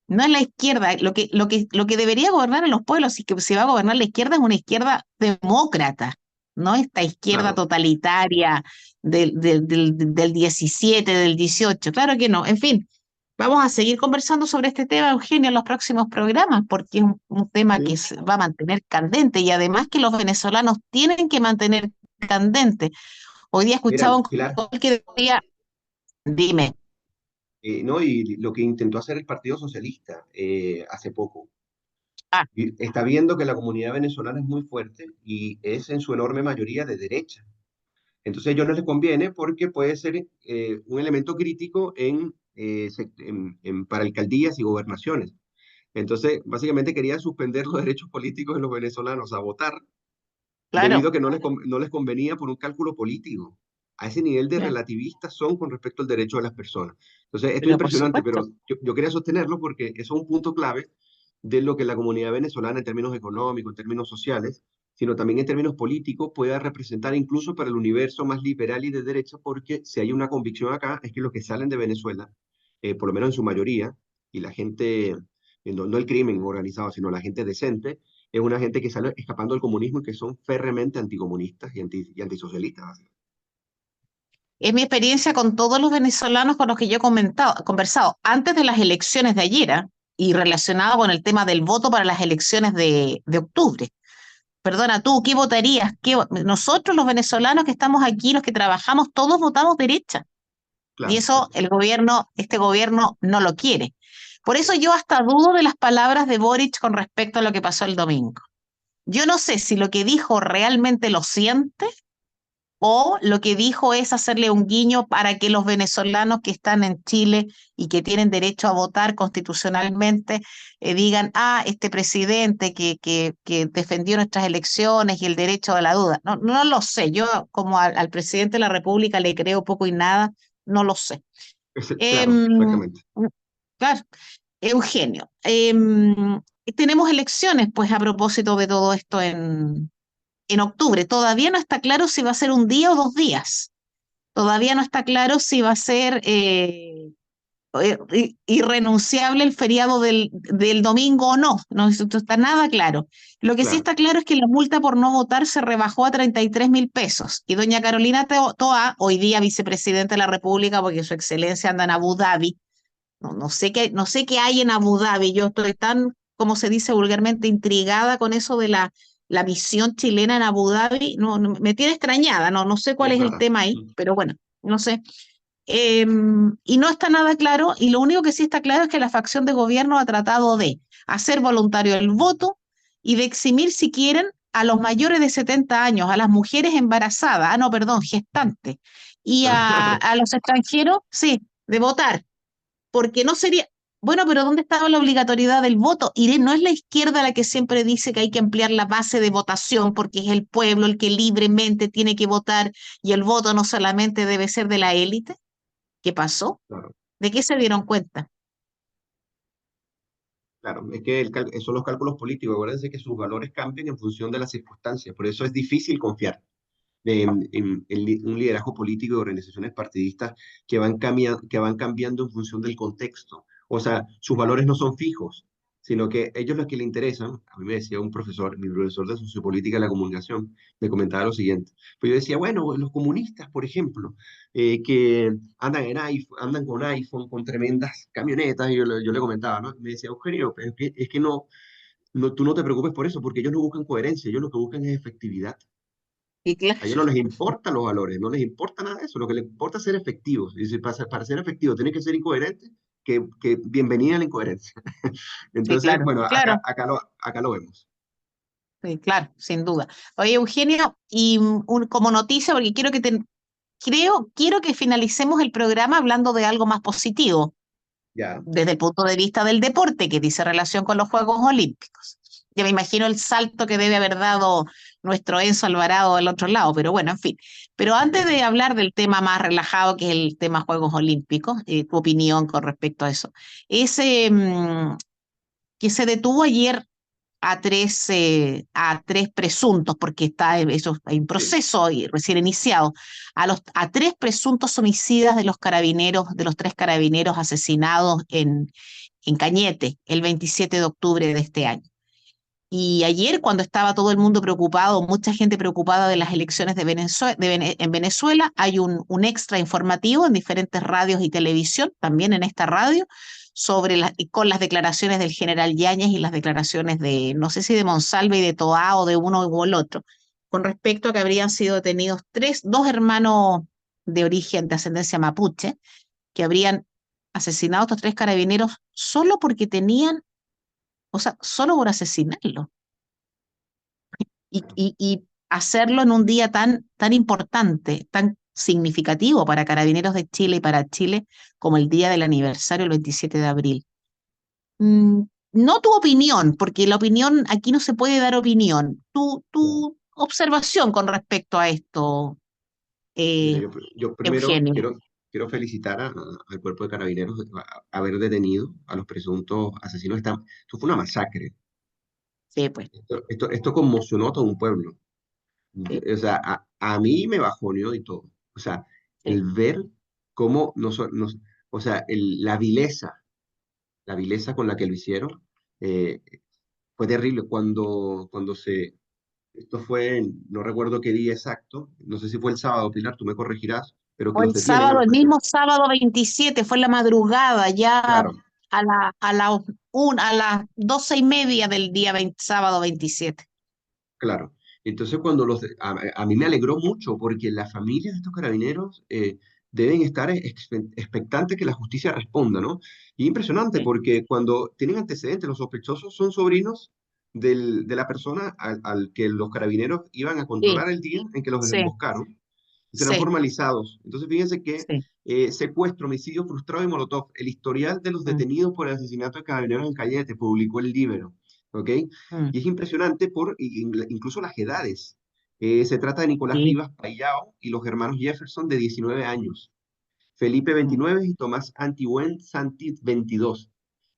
No es la izquierda, lo que debería gobernar en los pueblos y que se va a gobernar la izquierda es una izquierda demócrata, no esta izquierda claro. totalitaria del 17, del 18, claro que no. En fin, vamos a seguir conversando sobre este tema, Eugenio, en los próximos programas, porque es un tema que Sí. se va a mantener candente y además que los venezolanos tienen que mantener candente. Hoy día Mira, escuchaba un Pilar, call que decía, dime, no, y lo que intentó hacer el Partido Socialista hace poco. ah, Y está viendo que la comunidad venezolana es muy fuerte y es en su enorme mayoría de derecha. Entonces a ellos no les conviene porque puede ser un elemento crítico para alcaldías y gobernaciones. Entonces, básicamente querían suspender los derechos políticos de los venezolanos a votar debido claro, a que no les convenía por un cálculo político. A ese nivel de ya, relativistas son con respecto al derecho de las personas. Entonces, esto es pero por impresionante, pero supuesto. yo quería sostenerlo porque eso es un punto clave de lo que la comunidad venezolana en términos económicos, en términos sociales, sino también en términos políticos, pueda representar incluso para el universo más liberal y de derecha, porque si hay una convicción acá, es que los que salen de Venezuela, por lo menos en su mayoría, y la gente, no el crimen organizado, sino la gente decente, es una gente que sale escapando del comunismo y que son férreamente anticomunistas y antisocialistas. Es mi experiencia con todos los venezolanos con los que yo he conversado antes de las elecciones de ayer, ¿ah? Y relacionado con el tema del voto para las elecciones de octubre. Perdona, tú, ¿qué votarías? Nosotros los venezolanos que estamos aquí, los que trabajamos, todos votamos derecha. Y claro, eso este gobierno no lo quiere. Por eso yo hasta dudo de las palabras de Boric con respecto a lo que pasó el domingo. Yo no sé si lo que dijo realmente lo siente o lo que dijo es hacerle un guiño para que los venezolanos que están en Chile y que tienen derecho a votar constitucionalmente digan, este presidente que defendió nuestras elecciones y el derecho a la duda. No, no lo sé, yo como al presidente de la República le creo poco y nada, no lo sé. claro, Em, exactamente. claro, Eugenio, tenemos elecciones, pues a propósito de todo esto en octubre. Todavía no está claro si va a ser un día o 2 días. Todavía no está claro si va a ser irrenunciable el feriado del domingo o no. No está nada claro. Lo que sí Claro. está claro es que la multa por no votar se rebajó a 33.000 pesos. Y doña Carolina Toa, hoy día vicepresidenta de la República, porque su excelencia anda en Abu Dhabi, no sé qué hay en Abu Dhabi. Yo estoy tan, como se dice vulgarmente, intrigada con eso de la misión chilena en Abu Dhabi. Me tiene extrañada, no sé cuál Es es el rara. tema ahí, pero bueno, no sé. Y no está nada claro, y lo único que sí está claro es que la facción de gobierno ha tratado de hacer voluntario el voto y de eximir, si quieren, a los mayores de 70 años, a las mujeres embarazadas, no, perdón, gestantes, y a los extranjeros, sí, de votar porque no sería, bueno, pero ¿dónde estaba la obligatoriedad del voto? Y no es la izquierda la que siempre dice que hay que ampliar la base de votación porque es el pueblo el que libremente tiene que votar y el voto no solamente debe ser de la élite. ¿Qué pasó? Claro, ¿De qué se dieron cuenta? claro. Es que esos son los cálculos políticos. Acuérdense que sus valores cambian en función de las circunstancias. Por eso es difícil confiar en un liderazgo político de organizaciones partidistas que van cambiando en función del contexto. O sea, sus valores no son fijos, sino que ellos los que le interesan, a mí me decía un profesor, mi profesor de sociopolítica de la comunicación, me comentaba lo siguiente. Pues yo decía, bueno, los comunistas, por ejemplo, que andan con iPhone, con tremendas camionetas, y yo le comentaba, ¿no? Me decía, Eugenio, es que tú no te preocupes por eso, porque ellos no buscan coherencia, ellos lo que buscan es efectividad. Y claro, A ellos no les importan los valores, no les importa nada de eso, lo que les importa es ser efectivos. Y si para ser efectivo tienes que ser incoherente, que bienvenida a la incoherencia. sí, Entonces, claro, bueno, claro, acá lo vemos. sí, claro, sin duda. Oye, Eugenio, y como noticia, porque quiero que finalicemos el programa hablando de algo más positivo, Ya, desde el punto de vista del deporte, que dice relación con los Juegos Olímpicos. Ya me imagino el salto que debe haber dado nuestro Enzo Alvarado del otro lado, pero bueno, en fin. Pero antes de hablar del tema más relajado, que es el tema Juegos Olímpicos, tu opinión con respecto a eso, ese que se detuvo ayer a tres presuntos, porque eso hay un sí, proceso recién iniciado, a tres presuntos homicidas de los carabineros, de los tres carabineros asesinados en Cañete el 27 de octubre de este año. Y ayer, cuando estaba todo el mundo preocupado, mucha gente preocupada de las elecciones en Venezuela, hay un extra informativo en diferentes radios y televisión, también en esta radio, con las declaraciones del general Yáñez y las declaraciones de, no sé si de Monsalve y de Toá o de uno u el otro, con respecto a que habrían sido detenidos dos hermanos de origen, de ascendencia mapuche, que habrían asesinado a estos tres carabineros solo porque tenían, o sea, solo por asesinarlo y hacerlo en un día tan importante, tan significativo para Carabineros de Chile y para Chile como el día del aniversario, el 27 de abril. Mm, no tu opinión, porque la opinión, aquí no se puede dar opinión. ya. Tu observación con respecto a esto, Mira, eh, yo primero Eugenio. quiero felicitar al cuerpo de carabineros de haber detenido a los presuntos asesinos. Esto fue una masacre. Sí, pues. Esto conmocionó a todo un pueblo. Sí, O sea, a mí me bajoneó y todo. O sea, sí. el ver cómo o sea, la vileza con la que lo hicieron, eh, fue terrible esto fue, no recuerdo qué día exacto, no sé si fue el sábado, Pilar, tú me corregirás, pero que Fue los el detienen a sábado, los el presos. mismo sábado 27, fue en la madrugada, ya Claro, a las 12:30 del día sábado 27. claro. Entonces, a mí me alegró mucho porque las familias de estos carabineros, deben estar expectantes que la justicia responda, ¿no? Y impresionante Sí, porque cuando tienen antecedentes, los sospechosos son sobrinos de la persona al que los carabineros iban a sí, controlar el día en que los sí, desemboscaron y serán sí, formalizados. Entonces, fíjense que sí. secuestro, homicidio frustrado y molotov, el historial de los Mm, detenidos por el asesinato de carabineros en Cañete, publicó el Libero, ¿ok? mm, Y es impresionante por incluso las edades. Se trata de Nicolás sí, Rivas Payao y los hermanos Jefferson de 19 años, Felipe mm, 29 y Tomás Antigüen Santit 22,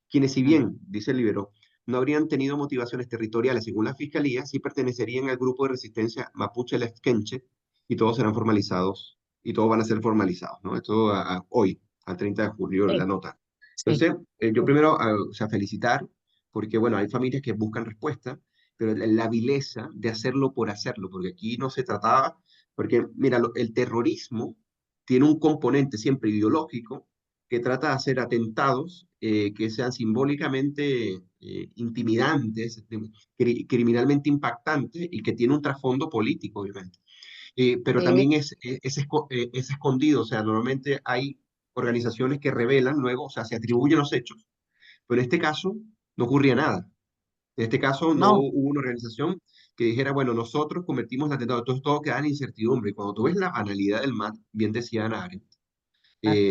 quienes si mm. bien, dice el Libero, no habrían tenido motivaciones territoriales según la fiscalía, sí pertenecerían al grupo de resistencia Mapuche Lefkenche y todos serán formalizados y todos van a ser formalizados, ¿no? Esto hoy, al 30 de julio, Sí, la nota. sí, Entonces, yo sí. primero, o sea, felicitar, porque bueno, hay familias que buscan respuesta, pero la vileza de hacerlo por hacerlo, porque aquí no se trataba, porque mira, el terrorismo tiene un componente siempre ideológico que trata de hacer atentados que sean simbólicamente intimidantes, criminalmente impactantes y que tiene un trasfondo político, obviamente. Pero Sí. también es escondido, o sea, normalmente hay organizaciones que revelan luego, o sea, se atribuyen los hechos, pero en este caso no ocurría nada. En este caso no No, hubo una organización que dijera, bueno, nosotros cometimos el atentado, entonces todo queda en incertidumbre. Y cuando tú ves la banalidad del mal, bien decía Ana Arendt,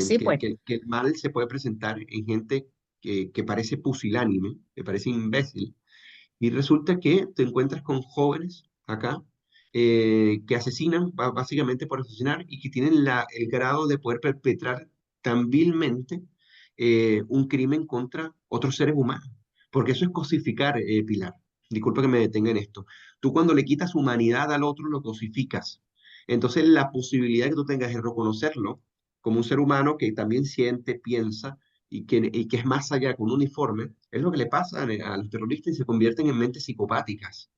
sí, pues. que el mal se puede presentar en gente que parece pusilánime, que parece imbécil, y resulta que te encuentras con jóvenes acá que asesinan, básicamente por asesinar, y que tienen el grado de poder perpetrar tan vilmente un crimen contra otros seres humanos. Porque eso es cosificar, Pilar. Disculpa que me detenga en esto. Tú cuando le quitas humanidad al otro, lo cosificas. Entonces la posibilidad que tú tengas de reconocerlo como un ser humano que también siente, piensa, y que es más allá con un uniforme, es lo que le pasa a los terroristas y se convierten en mentes psicopáticas,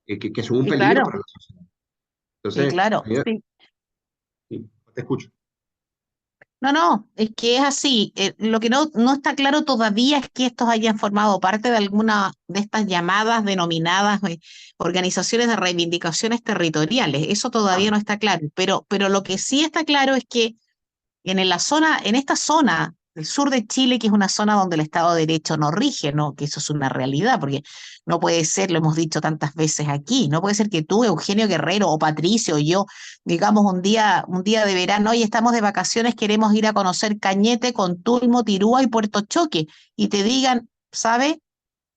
que son un Sí, peligro claro, para la sociedad. sí, Entonces, claro. Sí. sí, te escucho. No, no, es que es así. Lo que no está claro todavía es que estos hayan formado parte de alguna de estas llamadas denominadas organizaciones de reivindicaciones territoriales. Eso todavía Ah, no está claro. Pero lo que sí está claro es que en esta zona del sur de Chile, que es una zona donde el Estado de Derecho no rige, ¿no? Que eso es una realidad, porque no puede ser, lo hemos dicho tantas veces aquí, no puede ser que tú, Eugenio Guerrero o Patricio o yo, digamos un día de verano, hoy estamos de vacaciones, queremos ir a conocer Cañete, Contulmo, Tirúa y Puerto Choque, y te digan, ¿sabe?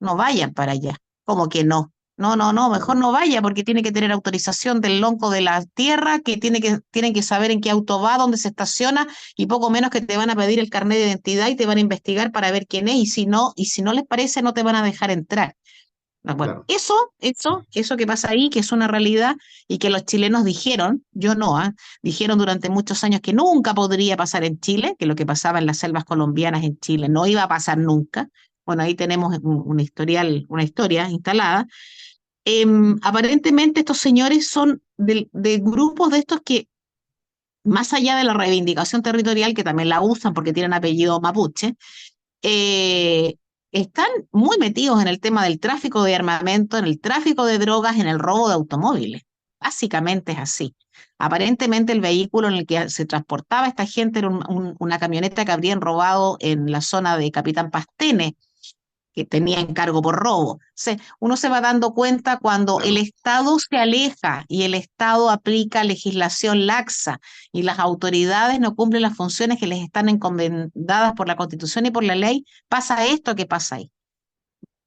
No vayan para allá. ¿Cómo que no? No, no, no, mejor claro, no vaya porque tiene que tener autorización del lonco de la tierra, tienen que saber en qué auto va, dónde se estaciona y poco menos que te van a pedir el carnet de identidad y te van a investigar para ver quién es y si no les parece no te van a dejar entrar. No, bueno, claro. eso que pasa ahí, que es una realidad y que los chilenos dijeron, yo no, dijeron durante muchos años que nunca podría pasar en Chile, que lo que pasaba en las selvas colombianas en Chile no iba a pasar nunca. Bueno, ahí tenemos un historial, una historia instalada. Aparentemente estos señores son de grupos de estos que, más allá de la reivindicación territorial, que también la usan porque tienen apellido mapuche, eh, están muy metidos en el tema del tráfico de armamento, en el tráfico de drogas, en el robo de automóviles. Básicamente es así. Aparentemente el vehículo en el que se transportaba esta gente era una camioneta que habrían robado en la zona de Capitán Pastene, que tenía encargo por robo. Uno se va dando cuenta cuando el Claro, Estado se aleja y el Estado aplica legislación laxa y las autoridades no cumplen las funciones que les están encomendadas por la Constitución y por la ley, pasa esto que pasa ahí.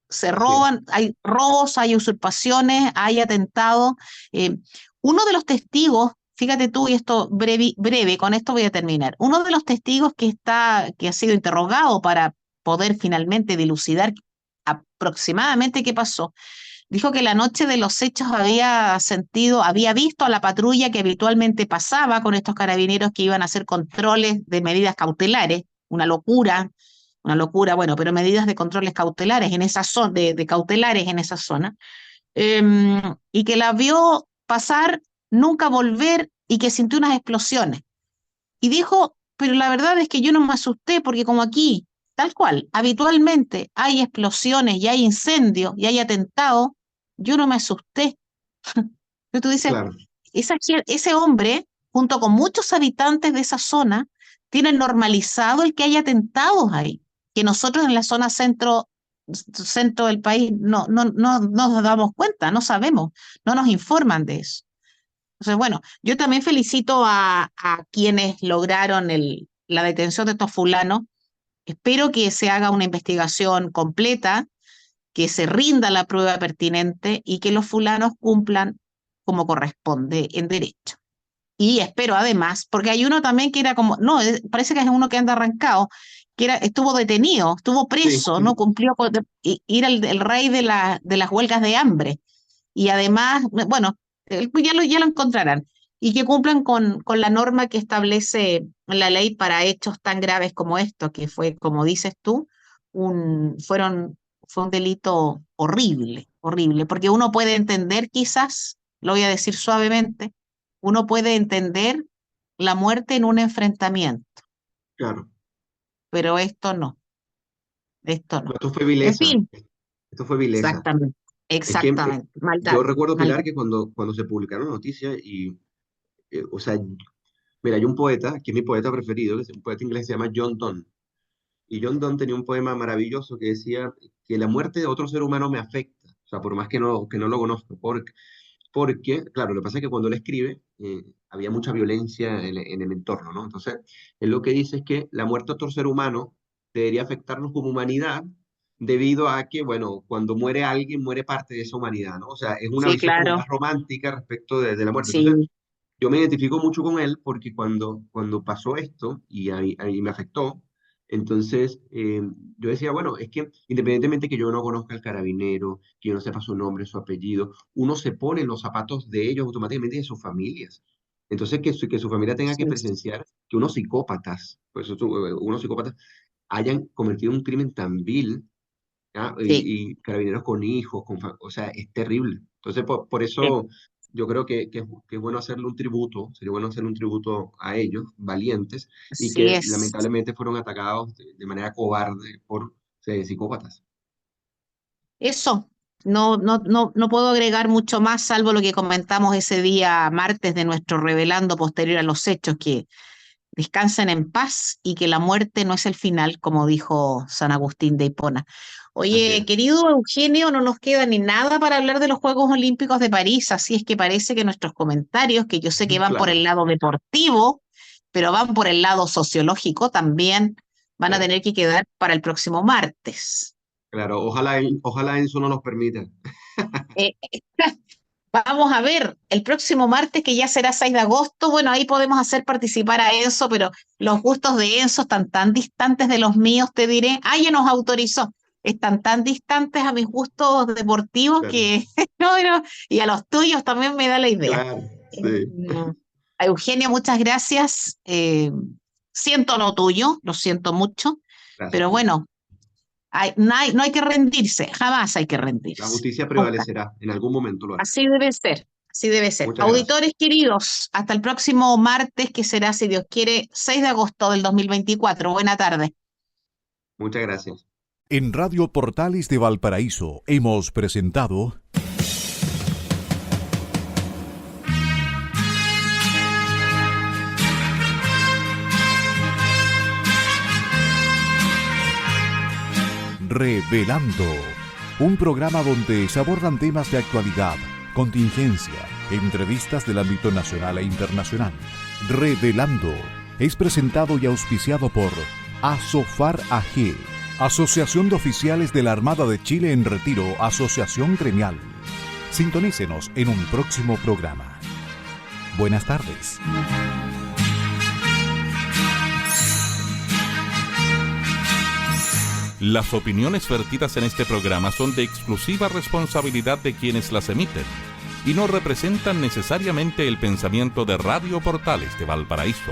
Se así es. roban, hay robos, hay usurpaciones, hay atentados. Eh, Uno de los testigos, fíjate tú, y esto breve, con esto voy a terminar. Uno de los testigos que ha sido interrogado para poder finalmente dilucidar aproximadamente qué pasó, dijo que la noche de los hechos había visto a la patrulla que habitualmente pasaba con estos carabineros que iban a hacer controles de medidas cautelares, una locura, bueno, pero medidas de controles cautelares en esa zona, de cautelares en esa zona, y que la vio pasar, nunca volver y que sintió unas explosiones. Y dijo, pero la verdad es que yo no me asusté porque como aquí, tal cual, habitualmente hay explosiones y hay incendios y hay atentados, yo no me asusté. Pero tú dices, Claro, ese hombre junto con muchos habitantes de esa zona, tienen normalizado el que haya atentados ahí, que nosotros en la zona centro del país no nos damos cuenta, no sabemos, no nos informan de eso. Entonces, bueno, yo también felicito a quienes lograron la detención de estos fulanos. Espero que se haga una investigación completa, que se rinda la prueba pertinente y que los fulanos cumplan como corresponde en derecho. Y espero además, porque hay uno también que era como, no, parece que es uno que anda arrancado, estuvo detenido, estuvo preso, Sí. no cumplió, y era el rey de las huelgas de hambre. Y además, bueno, ya lo encontrarán. Y que cumplan con la norma que establece la ley para hechos tan graves como esto, que fue, como dices tú, fue un delito horrible, horrible, porque uno puede entender quizás, lo voy a decir suavemente, uno puede entender la muerte en un enfrentamiento, Claro. pero esto no, esto No, no. esto fue En vileza. fin, Esto fue vileza. exactamente, Es que maldad, yo recuerdo, Pilar, maldad. que cuando se publicaron noticias o sea, mira, hay un poeta, que es mi poeta preferido, que es un poeta inglés que se llama John Donne. Y John Donne tenía un poema maravilloso que decía que la muerte de otro ser humano me afecta. O sea, por más que no lo conozco. Porque, claro, lo que pasa es que cuando él escribe, había mucha violencia en el entorno, ¿no? Entonces, él lo que dice es que la muerte de otro ser humano debería afectarnos como humanidad, debido a que, bueno, cuando muere alguien, muere parte de esa humanidad, ¿no? O sea, es una Sí, visión como claro, más romántica respecto de la muerte. Entonces, sí, yo me identifico mucho con él porque cuando pasó esto y a mí me afectó, entonces yo decía, bueno, es que independientemente que yo no conozca al carabinero, que yo no sepa su nombre, su apellido, uno se pone en los zapatos de ellos automáticamente y de sus familias. Entonces que su familia tenga que sí, presenciar que unos psicópatas, unos psicópatas hayan cometido un crimen tan vil, ¿ya? sí, Y carabineros con hijos, o sea, es terrible. Entonces, por sí, eso yo creo que es bueno hacerle un tributo, sería bueno hacerle un tributo a ellos, valientes, y así que es. lamentablemente fueron atacados de manera cobarde por psicópatas. Eso, no puedo agregar mucho más, salvo lo que comentamos ese día martes de nuestro revelando posterior a los hechos, que descansen en paz y que la muerte no es el final, como dijo San Agustín de Hipona. Así Oye, es. querido Eugenio, no nos queda ni nada para hablar de los Juegos Olímpicos de París, así es que parece que nuestros comentarios, que yo sé que van por Claro, el lado deportivo, pero van por el lado sociológico también, van a sí, tener que quedar para el próximo martes. claro. Ojalá Enzo no los permita. Eh, Vamos a ver, el próximo martes, que ya será 6 de agosto, bueno, ahí podemos hacer participar a Enzo, pero los gustos de Enzo están tan distantes de los míos, te diré. Ah, ya nos autorizó. Están tan distantes a mis gustos deportivos Claro, que, no, y a los tuyos también me da la idea. claro, sí. Eh, a Eugenio, muchas gracias. Siento lo tuyo, lo siento mucho, Gracias, pero Pilar. bueno, no hay que rendirse, jamás hay que La rendirse. justicia prevalecerá, en algún momento lo hará. Así debe ser, así debe ser. Muchas gracias. Auditores queridos, hasta el próximo martes, que será, si Dios quiere, 6 de agosto del 2024. Buena tarde. Muchas gracias. En Radio Portales de Valparaíso hemos presentado Revelando, un programa donde se abordan temas de actualidad, contingencia, entrevistas del ámbito nacional e internacional. Revelando es presentado y auspiciado por Asofar AG, Asociación de Oficiales de la Armada de Chile en Retiro, Asociación Gremial. Sintonícenos en un próximo programa. Buenas tardes. Las opiniones vertidas en este programa son de exclusiva responsabilidad de quienes las emiten y no representan necesariamente el pensamiento de Radio Portales de Valparaíso.